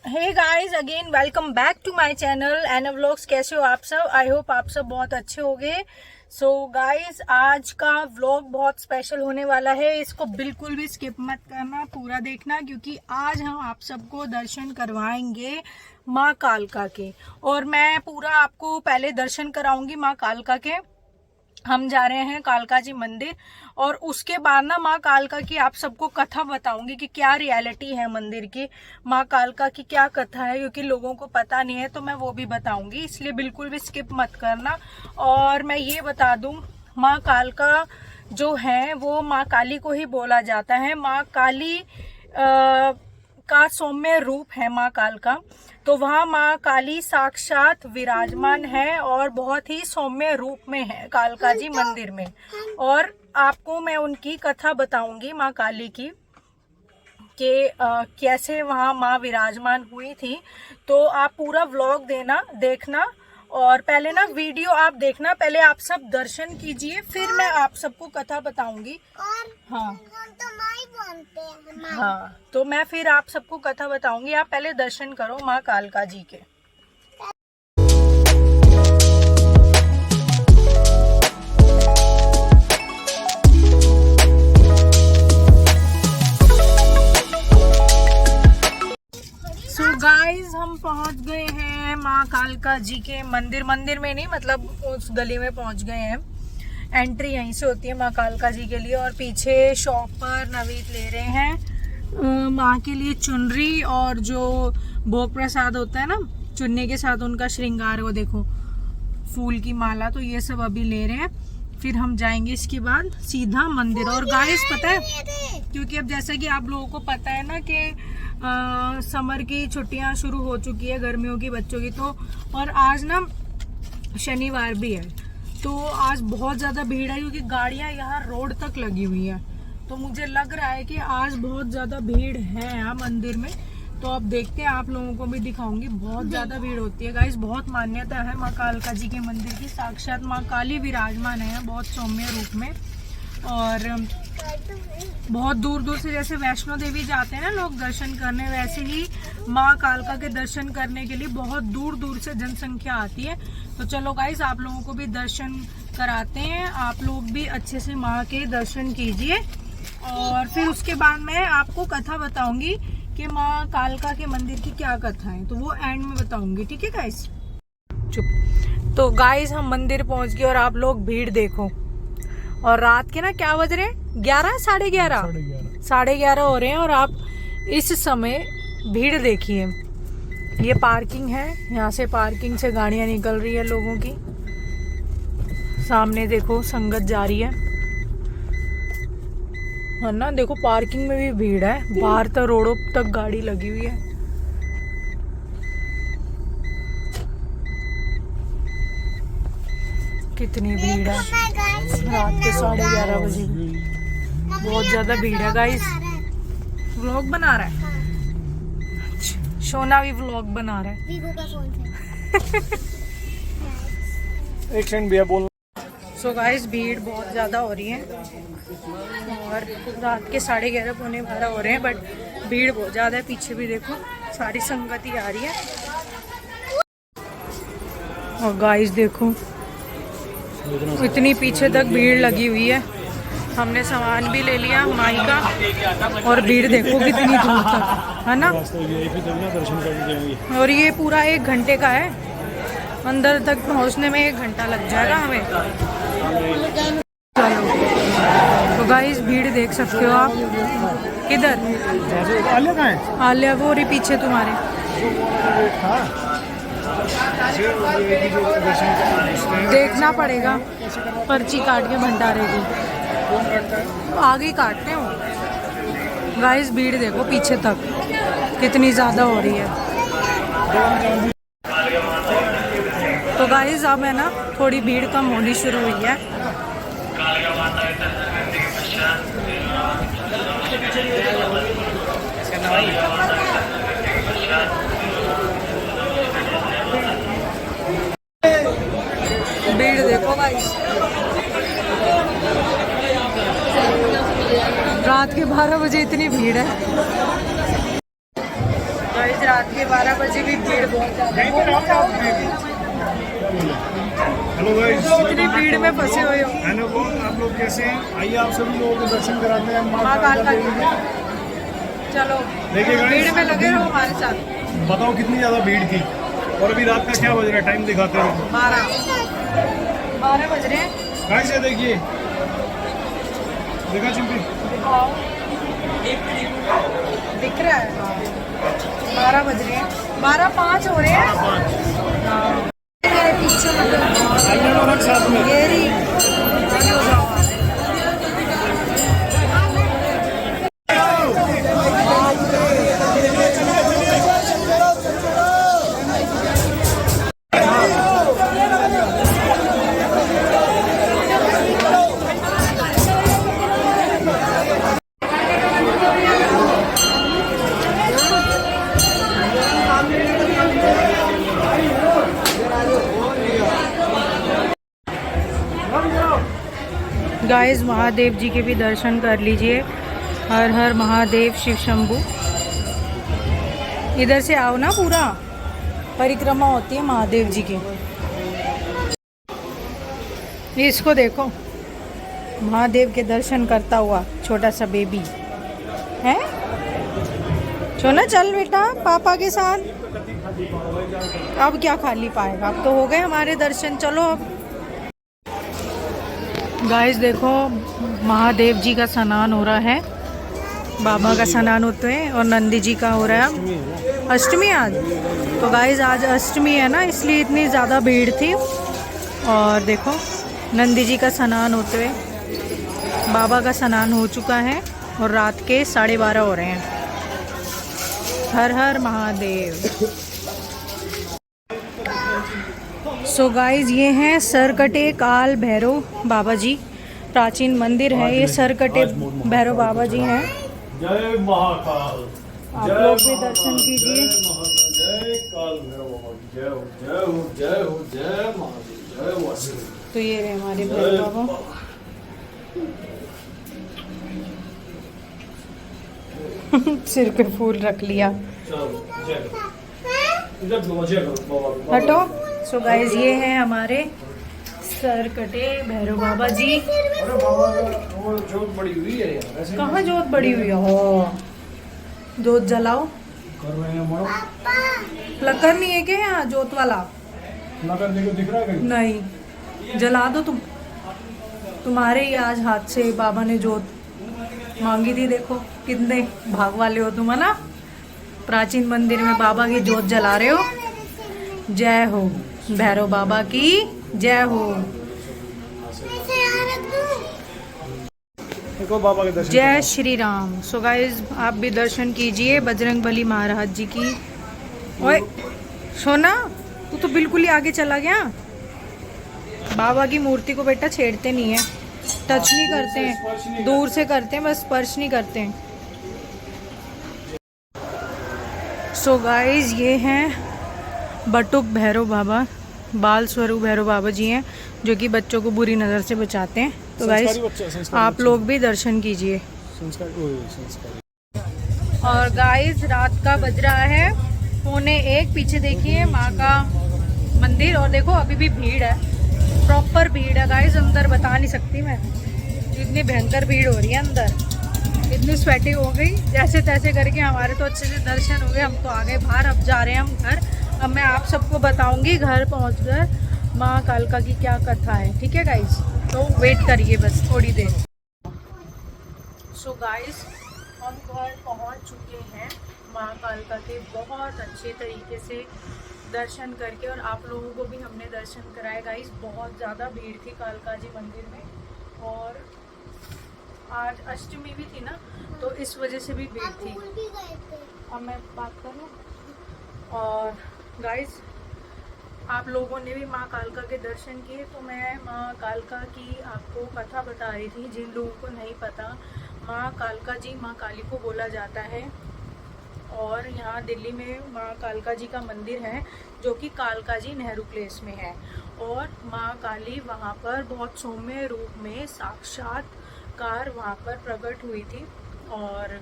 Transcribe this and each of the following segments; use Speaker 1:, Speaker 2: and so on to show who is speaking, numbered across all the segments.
Speaker 1: Hey guys again welcome back to my channel Ena vlogs. कैसे हो आप सब? आई होप आप सब बहुत अच्छे होंगे। सो गाइस आज का व्लॉग बहुत स्पेशल होने वाला है, इसको बिल्कुल भी स्किप मत करना, पूरा देखना, क्योंकि आज हम आप सबको दर्शन करवाएंगे माँ कालका के। और मैं पूरा आपको पहले दर्शन कराऊंगी माँ कालका के। हम जा रहे हैं कालका जी मंदिर और उसके बाद ना माँ कालका की आप सबको कथा बताऊंगी कि क्या रियलिटी है मंदिर की, माँ कालका की क्या कथा है, क्योंकि लोगों को पता नहीं है तो मैं वो भी बताऊंगी, इसलिए बिल्कुल भी स्किप मत करना। और मैं ये बता दूं, माँ कालका जो है वो माँ काली को ही बोला जाता है। माँ काली का सौम्य रूप है माँ कालका, तो वहाँ माँ काली साक्षात विराजमान है और बहुत ही सौम्य रूप में है कालका जी मंदिर में। और आपको मैं उनकी कथा बताऊंगी माँ काली की कि कैसे वहाँ माँ विराजमान हुई थी। तो आप पूरा व्लॉग देखना और पहले ना वीडियो आप देखना, पहले आप सब दर्शन कीजिए, फिर मैं आप सबको कथा बताऊंगी। हाँ
Speaker 2: हम तो माई बोलते हैं।
Speaker 1: हाँ, तो मैं फिर आप सबको कथा बताऊंगी, आप पहले दर्शन करो माँ कालका जी के। सो गाइस हम पहुंच गए हैं माँ कालका जी के मंदिर। मंदिर में नहीं, मतलब उस गली में पहुंच गए हैं। एंट्री यहीं से होती है माँ कालका जी के लिए। और पीछे शॉप पर नवीद ले रहे हैं माँ के लिए चुनरी और जो भोग प्रसाद होता है ना, चुन्नी के साथ उनका श्रृंगार, वो देखो फूल की माला, तो ये सब अभी ले रहे हैं। फिर हम जाएंगे इसके बाद सीधा मंदिर। और गाइस पता है, क्योंकि अब जैसा कि आप लोगों को पता है ना कि समर की छुट्टियां शुरू हो चुकी है गर्मियों की बच्चों की, तो और आज ना शनिवार भी है, तो आज बहुत ज़्यादा भीड़ है क्योंकि गाड़ियां यहाँ रोड तक लगी हुई है। तो मुझे लग रहा है कि आज बहुत ज़्यादा भीड़ है यहाँ मंदिर में। तो अब देखते हैं, आप लोगों को भी दिखाऊंगी, बहुत ज़्यादा भीड़ होती है गाइस। बहुत मान्यता है माँ कालका जी के मंदिर की, साक्षात माँ काली विराजमान है बहुत सौम्य रूप में। और बहुत दूर दूर से, जैसे वैष्णो देवी जाते हैं ना लोग दर्शन करने, वैसे ही माँ कालका के दर्शन करने के लिए बहुत दूर दूर से जनसंख्या आती है। तो चलो गाइस आप लोगों को भी दर्शन कराते हैं, आप लोग भी अच्छे से माँ के दर्शन कीजिए। और फिर उसके बाद मैं आपको कथा बताऊंगी कि माँ कालका के मंदिर की क्या कथा है, तो वो एंड में बताऊंगी, ठीक है गाइस? चुप। तो गाइस हम मंदिर पहुंच गए और आप लोग भीड़ देखो। और रात के ना क्या बज रहे हैं, 11 साढ़े 11 हो रहे हैं। और आप इस समय भीड़ देखिए, ये पार्किंग है, यहाँ से पार्किंग से गाड़ियां निकल रही है लोगों की। सामने देखो संगत जा रही है ना, देखो पार्किंग में भी भीड़ है, बाहर तो रोडों तक गाड़ी लगी हुई है। कितनी भीड़ है रात के 11:30 बजे, बहुत ज्यादा भीड़ है गाइस। व्लॉग बना रहा है, सोना भी व्लॉग बना रहा है।
Speaker 2: वीवो का फोन है।
Speaker 3: एक्शन भी है बोल।
Speaker 1: सो गाइस भीड़ बहुत ज़्यादा हो रही है और रात के 11:30 पौने 12 हो रहे हैं, बट भीड़ बहुत ज़्यादा है। पीछे भी देखो सारी संगत ही आ रही है। और गाइस देखो इतनी पीछे तक भीड़ लगी हुई है। हमने सामान भी ले लिया माई का, और भीड़ देखो कितनी दूर तक है ना। और ये पूरा 1 घंटे का है, अंदर तक पहुंचने में 1 घंटा लग जाएगा हमें। तो गाइस भीड़ देख सकते हो आप। किधर आलिया? वो रही पीछे तुम्हारे। देखना पड़ेगा, पर्ची काट के भंडारे की आगे ही काटते हो। गाइस भीड़ देखो पीछे तक कितनी ज्यादा हो रही है। तो गाइस अब है ना थोड़ी भीड़ कम होनी शुरू हुई है। भीड़ देखो गाइस, रात के 12 बजे इतनी भीड़ है। गाइस रात के 12 बजे भी भीड़ बहुत ज्यादा है।
Speaker 3: हेलो गाइस,
Speaker 1: इतनी भीड़ में फंसे हुए हो।
Speaker 3: हेलो आप लोग कैसे हैं? आइए आप सभी लोगों को दर्शन कराते हैं
Speaker 1: माँ कालका जी के। चलो
Speaker 3: देखिए guys,
Speaker 1: भीड़ में लगे रहो हमारे साथ।
Speaker 3: बताओ कितनी ज़्यादा भीड़ थी और अभी रात का क्या बज रहा है, टाइम दिखाते हैं।
Speaker 1: 12 बज रहे हैं।
Speaker 3: गाइस ये देखिए, देखा चिंपी?
Speaker 1: दिखाओ, दिख रहा है। 12 बज रहे हैं, 12:05 हो रहे हैं। हाँ। मेरे पीछे मतलब
Speaker 3: साथ में
Speaker 1: ये रही। गाइस महादेव जी के भी दर्शन कर लीजिए। हर हर महादेव शिव शंभू। इधर से आओ ना, पूरा परिक्रमा होती है महादेव जी की। इसको देखो, महादेव के दर्शन करता हुआ छोटा सा बेबी है। सोना चल बेटा पापा के साथ। अब क्या खाली पाएगा, अब तो हो गए हमारे दर्शन। चलो अब गाइस देखो, महादेव जी का स्नान हो रहा है, बाबा का स्नान होते हैं और नंदी जी का हो रहा है। अष्टमी आज, तो गाइस आज अष्टमी है ना, इसलिए इतनी ज़्यादा भीड़ थी। और देखो नंदी जी का स्नान होते हुए, बाबा का स्नान हो चुका है और रात के 12:30 हो रहे हैं। हर हर महादेव। सो गाइज ये हैं सरकटे काल भैरव बाबा जी। प्राचीन मंदिर है ये, सरकटे भैरव बाबा जी हैं।
Speaker 3: जय महाकाल,
Speaker 1: आप लोग भी दर्शन कीजिए।
Speaker 3: जय काल भैरव, जय हो जय हो जय हो जय महादेव, जय वासुदेव।
Speaker 1: तो ये रहे हमारे भैरव बाबा। सिर पे फूल रख लिया। हटो। सो गाइज ये हैं हमारे सरकटे भैरव बाबा जी।
Speaker 3: अरे बाबा वो जोत बड़ी हुई है यार, ऐसे
Speaker 1: कहाँ जोत बड़ी हुई है? हो जोत जलाओ।
Speaker 3: कर रहे हैं हमारा।
Speaker 1: प्लकर नहीं है क्या यहाँ जोत वाला?
Speaker 3: नगर देखो, दिख रहा है कहीं?
Speaker 1: नहीं, जला दो तुम। तुम्हारे ही आज हाथ से बाबा ने जोत मांगी थी। देखो कितने भाग वाले हो तुम, है ना। प्राचीन मंदिर में बाबा की जोत जला रहे हो। जय हो भैरव बाबा की, जय हो।
Speaker 3: देखो बाबा के दर्शन।
Speaker 1: जय श्री राम। सो गाइज आप भी दर्शन कीजिए बजरंगबली महाराज जी की। ओए सोना, तू तो बिल्कुल ही आगे चला गया। बाबा की मूर्ति को बेटा छेड़ते नहीं है, टच नहीं करते हैं, दूर से करते हैं, बस स्पर्श नहीं करते हैं। सो गाइज ये हैं बटुक भैरव बाबा, बाल स्वरूप भैरव बाबा जी हैं, जो कि बच्चों को बुरी नज़र से बचाते हैं। तो गाइज आप लोग भी दर्शन कीजिए। और गाइज रात का बज रहा है 1:45। पीछे देखिए माँ का मंदिर, और देखो अभी भी भीड़ है, प्रॉपर भीड़ है गाइज। अंदर बता नहीं सकती मैं, इतनी भयंकर भीड़ हो रही है अंदर। इतनी स्वेटिंग हो गई, जैसे तैसे करके हमारे तो अच्छे से दर्शन हो गए। हम तो आ गए बाहर, अब जा रहे हैं हम घर। अब मैं आप सबको बताऊंगी घर पहुंचकर माँ कालका की क्या कथा है, ठीक है गाइज? तो वेट करिए बस थोड़ी देर। सो गाइज हम घर पहुंच चुके हैं माँ कालका के, बहुत अच्छे तरीके से दर्शन करके। और आप लोगों को भी हमने दर्शन कराए गाइज। बहुत ज़्यादा भीड़ थी कालका जी मंदिर में, और आज अष्टमी भी थी ना, तो इस वजह से भी भीड़ थी। अब मैं बात करूँ, और गाइज आप लोगों ने भी माँ कालका के दर्शन किए, तो मैं माँ कालका की आपको कथा बता रही थी। जिन लोगों को नहीं पता, माँ कालका जी माँ काली को बोला जाता है। और यहाँ दिल्ली में माँ कालका जी का मंदिर है, जो कि कालका जी नेहरू प्लेस में है। और माँ काली वहाँ पर बहुत सौम्य रूप में साक्षात्कार वहाँ पर प्रकट हुई थी। और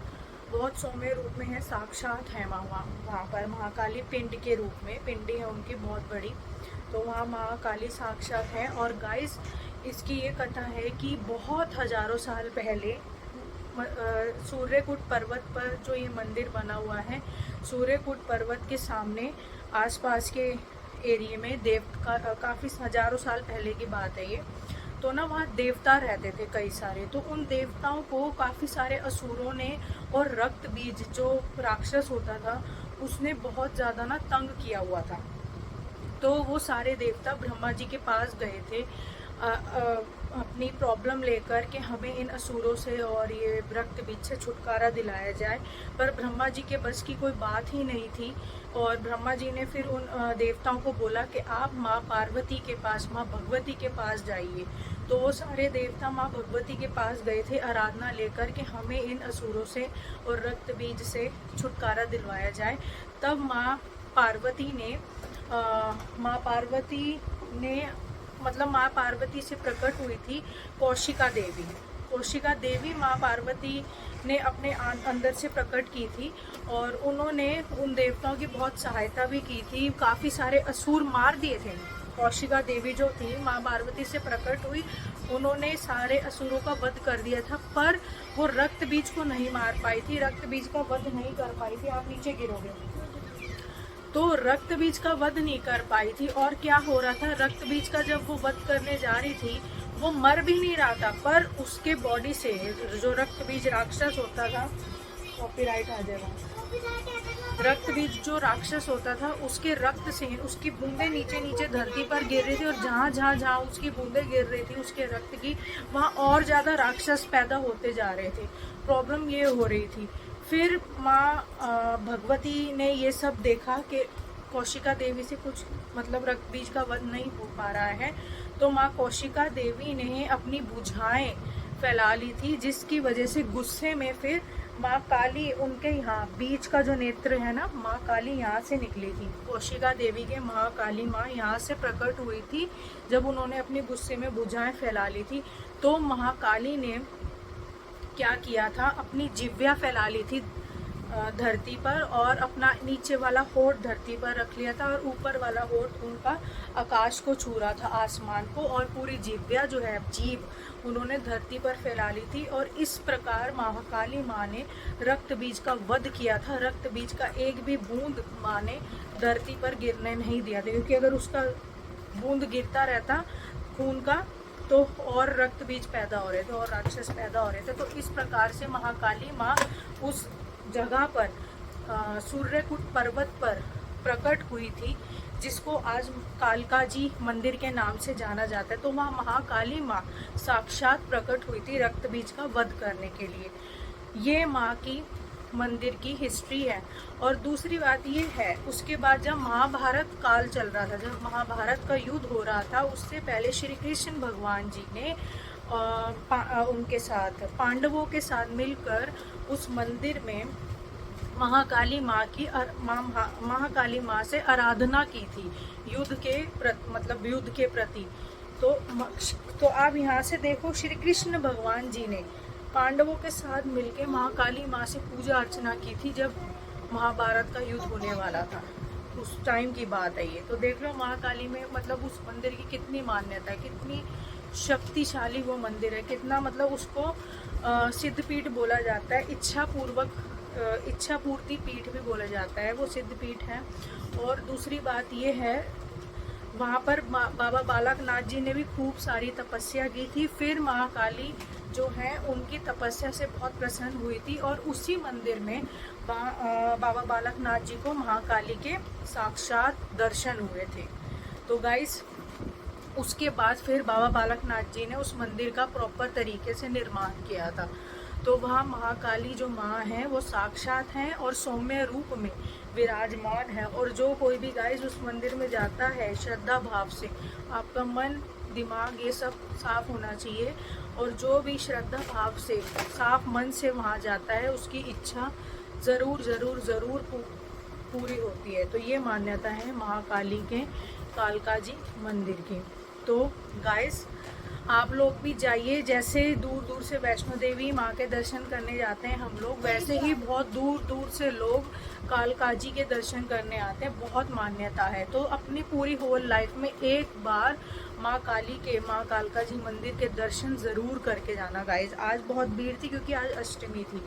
Speaker 1: बहुत सौम्य रूप में है, साक्षात है माँ वहाँ पर महाकाली पिंड के रूप में, पिंडी है उनकी बहुत बड़ी, तो वहाँ महाकाली साक्षात है। और गाइस इसकी ये कथा है कि बहुत हजारों साल पहले सूर्यकुट पर्वत पर जो ये मंदिर बना हुआ है, सूर्यकुट पर्वत के सामने आसपास के एरिया में काफ़ी हजारों साल पहले की बात है ये, तो ना वहाँ देवता रहते थे कई सारे। तो उन देवताओं को काफ़ी सारे असुरों ने और रक्त बीज जो राक्षस होता था उसने बहुत ज़्यादा ना तंग किया हुआ था। तो वो सारे देवता ब्रह्मा जी के पास गए थे अपनी प्रॉब्लम लेकर कि हमें इन असुरों से और ये रक्त बीज से छुटकारा दिलाया जाए, पर ब्रह्मा जी के बस की कोई बात ही नहीं थी। और ब्रह्मा जी ने फिर उन देवताओं को बोला कि आप माँ पार्वती के पास, माँ भगवती के पास जाइए। तो वो सारे देवता माँ भगवती के पास गए थे आराधना लेकर कि हमें इन असुरों से और रक्त बीज से छुटकारा दिलवाया जाए। तब माँ पार्वती से प्रकट हुई थी कौशिका देवी। कौशिका देवी माँ पार्वती ने अपने अंदर से प्रकट की थी और उन्होंने उन देवताओं की बहुत सहायता भी की थी, काफ़ी सारे असुर मार दिए थे। कौशिका देवी जो थी माँ पार्वती से प्रकट हुई, उन्होंने सारे असुरों का वध कर दिया था, पर वो रक्त बीज को नहीं मार पाई थी, रक्त बीज का वध नहीं कर पाई थी। आप नीचे गिरोगे तो रक्त बीज का वध नहीं कर पाई थी। और क्या हो रहा था, रक्त बीज का जब वो वध करने जा रही थी वो मर भी नहीं रहा था, पर उसके बॉडी से जो रक्त बीज राक्षस होता था, कॉपीराइट आ जाएगा, रक्त बीज जो राक्षस होता था उसके रक्त से उसकी बूंदें नीचे नीचे धरती पर गिर रही थी, और जहाँ उसकी बूंदें गिर रही थी उसके रक्त की, वहाँ और ज़्यादा राक्षस पैदा होते जा रहे थे। प्रॉब्लम ये हो रही थी। फिर माँ भगवती ने ये सब देखा कि कौशिका देवी से कुछ मतलब रक्त बीज का वध नहीं हो पा रहा है, तो माँ कौशिका देवी ने अपनी भुजाएं फैला ली थी, जिसकी वजह से गुस्से में फिर माँ काली उनके यहाँ बीच का जो नेत्र है ना, माँ काली यहाँ से निकली थी। कौशिका देवी के महाकाली माँ यहाँ से प्रकट हुई थी जब उन्होंने अपने गुस्से में भुजाएं फैला ली थी। तो महाकाली ने क्या किया था, अपनी जिह्वा फैला ली थी धरती पर और अपना नीचे वाला होठ धरती पर रख लिया था और ऊपर वाला होठ उनका आकाश को छू रहा था, आसमान को, और पूरी जिह्वा जो है जीभ उन्होंने धरती पर फैला ली थी। और इस प्रकार महाकाली माँ ने रक्त बीज का वध किया था। रक्त बीज का एक भी बूंद माँ ने धरती पर गिरने नहीं दिया था, क्योंकि अगर उसका बूंद गिरता रहता खून का तो और रक्त बीज पैदा हो रहे थे और राक्षस पैदा हो रहे थे। तो इस प्रकार से महाकाली माँ उस जगह पर सूर्यकुट पर्वत पर प्रकट हुई थी, जिसको आज कालका जी मंदिर के नाम से जाना जाता है। तो वहाँ महाकाली माँ साक्षात प्रकट हुई थी रक्त बीज का वध करने के लिए। ये माँ की मंदिर की हिस्ट्री है। और दूसरी बात ये है, उसके बाद जब महाभारत काल चल रहा था, जब महाभारत का युद्ध हो रहा था, उससे पहले श्री कृष्ण भगवान जी ने उनके साथ पांडवों के साथ मिलकर उस मंदिर में महाकाली माँ की महाकाली माँ से आराधना की थी युद्ध के प्रति। तो आप यहाँ से देखो, श्री कृष्ण भगवान जी ने पांडवों के साथ मिलके महाकाली माँ से पूजा अर्चना की थी जब महाभारत का युद्ध होने वाला था, उस टाइम की बात है ये। तो देख लो महाकाली में मतलब उस मंदिर की कितनी मान्यता है, कितनी शक्तिशाली वो मंदिर है, कितना मतलब उसको सिद्धपीठ बोला जाता है, इच्छा पूर्ति पीठ भी बोला जाता है, वो सिद्धपीठ है। और दूसरी बात ये है, वहाँ पर बाबा बालकनाथ जी ने भी खूब सारी तपस्या की थी, फिर महाकाली जो है उनकी तपस्या से बहुत प्रसन्न हुई थी और उसी मंदिर में बाबा बालकनाथ जी को महाकाली के साक्षात दर्शन हुए थे। तो गाइस उसके बाद फिर बाबा बालकनाथ जी ने उस मंदिर का प्रॉपर तरीके से निर्माण किया था। तो वहाँ महाकाली जो माँ है वो साक्षात हैं और सौम्य रूप में विराजमान है। और जो कोई भी गाइस उस मंदिर में जाता है श्रद्धा भाव से, आपका मन दिमाग ये सब साफ होना चाहिए, और जो भी श्रद्धा भाव से साफ मन से वहाँ जाता है उसकी इच्छा ज़रूर पूरी होती है। तो ये मान्यता है महाकाली के कालका जी मंदिर की। तो गाइस आप लोग भी जाइए। जैसे दूर दूर से वैष्णो देवी माँ के दर्शन करने जाते हैं हम लोग, वैसे ही बहुत दूर दूर से लोग कालकाजी के दर्शन करने आते हैं। बहुत मान्यता है। तो अपनी पूरी होल लाइफ में एक बार माँ काली के, माँ कालकाजी मंदिर के दर्शन ज़रूर करके जाना गाइज। आज बहुत भीड़ थी क्योंकि आज अष्टमी थी।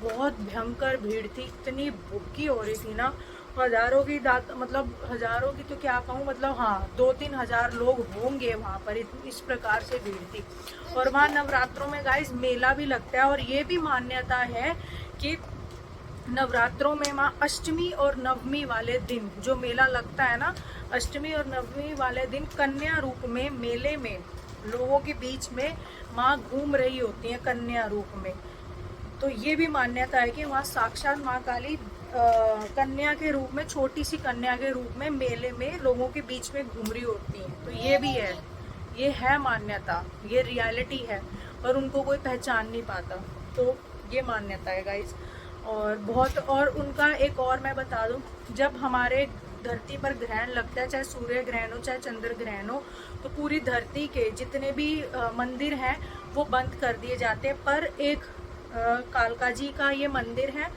Speaker 1: बहुत भयंकर भीड़ थी, इतनी बुक्की हो रही थी ना, हजारों की मतलब हजारों की तो क्या कहूँ, मतलब हाँ 2-3 हजार लोग होंगे वहाँ पर, इस प्रकार से भीड़ थी। और वहाँ नवरात्रों में गाइस मेला भी लगता है। और ये भी मान्यता है कि नवरात्रों में माँ अष्टमी और नवमी वाले दिन जो मेला लगता है ना, अष्टमी और नवमी वाले दिन कन्या रूप में मेले में लोगों के बीच में माँ घूम रही होती है कन्या रूप में। तो ये भी मान्यता है कि वहाँ साक्षात माँ काली कन्या के रूप में, छोटी सी कन्या के रूप में मेले में लोगों के बीच में घूम रही होती हैं। तो ये भी है, ये है मान्यता, ये रियलिटी है और उनको कोई पहचान नहीं पाता। तो ये मान्यता है गाइज। और बहुत, और उनका एक और मैं बता दूं, जब हमारे धरती पर ग्रहण लगता है, चाहे सूर्य ग्रहण हो चाहे चंद्र ग्रहण हो, तो पूरी धरती के जितने भी मंदिर हैं वो बंद कर दिए जाते हैं। पर एक कालकाजी का ये मंदिर है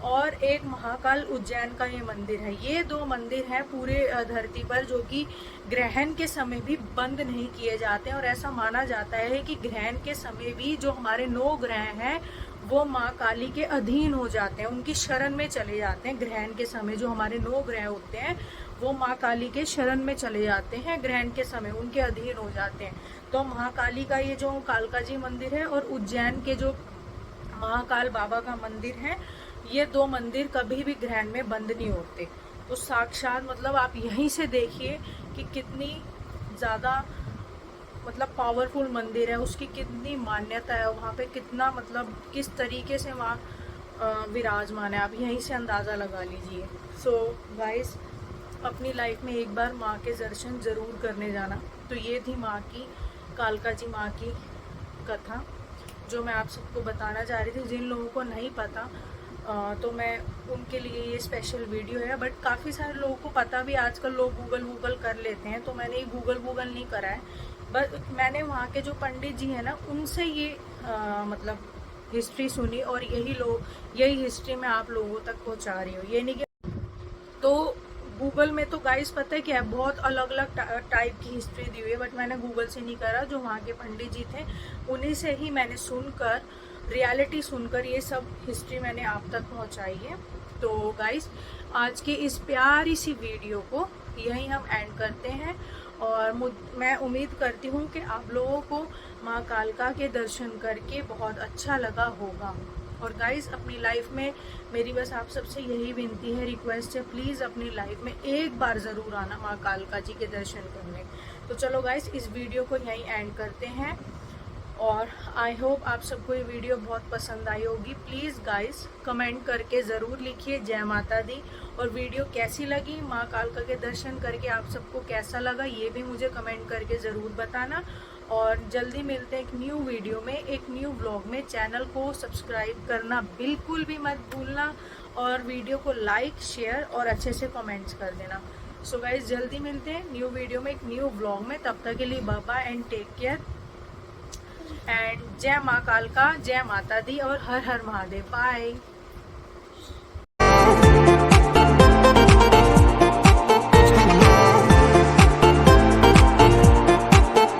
Speaker 1: और एक महाकाल उज्जैन का ये मंदिर है। ये 2 मंदिर हैं पूरे धरती पर जो कि ग्रहण के समय भी बंद नहीं किए जाते हैं। और ऐसा माना जाता है कि ग्रहण के समय भी जो हमारे 9 ग्रह हैं वो माँ काली के अधीन हो जाते हैं, उनकी शरण में चले जाते हैं। ग्रहण के समय जो हमारे 9 ग्रह होते हैं वो माँ काली के शरण में चले जाते हैं, ग्रहण के समय उनके अधीन हो जाते हैं। तो महाकाली का ये जो कालकाजी मंदिर है और उज्जैन के जो महाकाल बाबा का मंदिर है, ये 2 मंदिर कभी भी ग्रहण में बंद नहीं होते। तो साक्षात मतलब आप यहीं से देखिए कि कितनी ज़्यादा मतलब पावरफुल मंदिर है, उसकी कितनी मान्यता है वहाँ पे, कितना मतलब किस तरीके से वहाँ विराजमान है, आप यहीं से अंदाज़ा लगा लीजिए। सो गाइस, अपनी लाइफ में एक बार माँ के दर्शन ज़रूर करने जाना। तो ये थी माँ की, कालकाजी माँ की कथा जो मैं आप सबको बताना चाह रही थी। जिन लोगों को नहीं पता तो मैं उनके लिए ये स्पेशल वीडियो है। बट काफ़ी सारे लोगों को पता भी, आजकल लोग गूगल कर लेते हैं, तो मैंने गूगल नहीं करा है। बट मैंने वहाँ के जो पंडित जी हैं ना, उनसे ये मतलब हिस्ट्री सुनी और यही हिस्ट्री मैं आप लोगों तक पहुँचा रही हूँ। ये नहीं कि तो गूगल में तो गाइस पता है क्या है, बहुत अलग अलग टाइप की हिस्ट्री दी हुई है। बट मैंने गूगल से नहीं करा, जो वहाँ के पंडित जी थे उन्हीं से ही मैंने सुनकर, रियलिटी सुनकर ये सब हिस्ट्री मैंने आप तक पहुँचाई है। तो गाइस, आज की इस प्यारी सी वीडियो को यहीं हम एंड करते हैं। और मैं उम्मीद करती हूँ कि आप लोगों को माँ कालका के दर्शन करके बहुत अच्छा लगा होगा। और गाइस, अपनी लाइफ में मेरी बस आप सबसे यही विनती है, रिक्वेस्ट है, प्लीज़ अपनी लाइफ में एक बार ज़रूर आना माँ कालका जी के दर्शन करने। तो चलो गाइस, इस वीडियो को यहीं एंड करते हैं और आई होप आप सबको ये वीडियो बहुत पसंद आई होगी। प्लीज़ गाइस कमेंट करके ज़रूर लिखिए जय माता दी। और वीडियो कैसी लगी, माँ कालका के दर्शन करके आप सबको कैसा लगा, ये भी मुझे कमेंट करके ज़रूर बताना। और जल्दी मिलते हैं एक न्यू वीडियो में, एक न्यू व्लॉग में। चैनल को सब्सक्राइब करना बिल्कुल भी मत भूलना और वीडियो को लाइक, शेयर और अच्छे से कमेंट्स कर देना। सो गाइस, जल्दी मिलते हैं न्यू वीडियो में, एक न्यू व्लॉग में। तब तक के लिए bye bye and take care and जय माँ कालका, जय माता दी और हर हर महादेव। बाय।